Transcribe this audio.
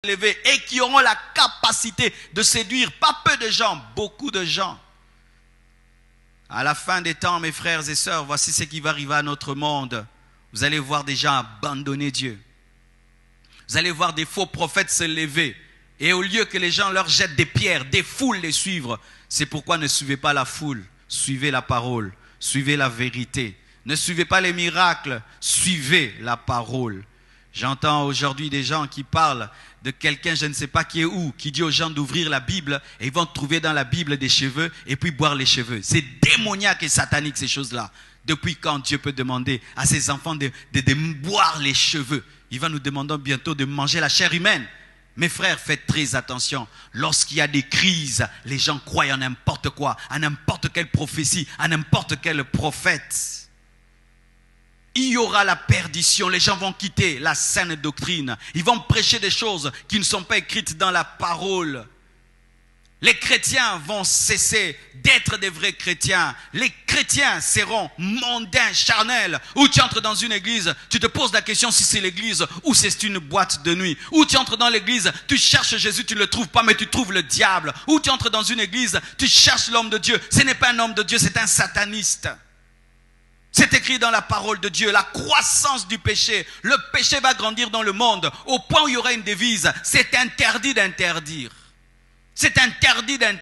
élevés et qui auront la capacité de séduire pas peu de gens, beaucoup de gens. À la fin des temps, mes frères et sœurs, voici ce qui va arriver à notre monde. Vous allez voir des gens abandonner Dieu. Vous allez voir des faux prophètes se lever. Et au lieu que les gens leur jettent des pierres, des foules les suivre. C'est pourquoi ne suivez pas la foule. Suivez la parole. Suivez la vérité. Ne suivez pas les miracles. Suivez la parole. J'entends aujourd'hui des gens qui parlent de quelqu'un, je ne sais pas qui est où, qui dit aux gens d'ouvrir la Bible et ils vont trouver dans la Bible des cheveux et puis boire les cheveux. C'est démoniaque et satanique ces choses-là. Depuis quand Dieu peut demander à ses enfants de boire les cheveux? Il va nous demander bientôt de manger la chair humaine. Mes frères, faites très attention. Lorsqu'il y a des crises, les gens croient en n'importe quoi, à n'importe quelle prophétie, à n'importe quel prophète. Il y aura la perdition, les gens vont quitter la saine doctrine. Ils vont prêcher des choses qui ne sont pas écrites dans la parole. Les chrétiens vont cesser d'être des vrais chrétiens. Les chrétiens seront mondains, charnels. Ou tu entres dans une église, tu te poses la question si c'est l'église ou c'est une boîte de nuit. Ou tu entres dans l'église, tu cherches Jésus, tu ne le trouves pas, mais tu trouves le diable. Ou tu entres dans une église, tu cherches l'homme de Dieu. Ce n'est pas un homme de Dieu, c'est un sataniste. C'est écrit dans la parole de Dieu, la croissance du péché. Le péché va grandir dans le monde au point où il y aura une devise. C'est interdit d'interdire. C'est interdit d'interdire.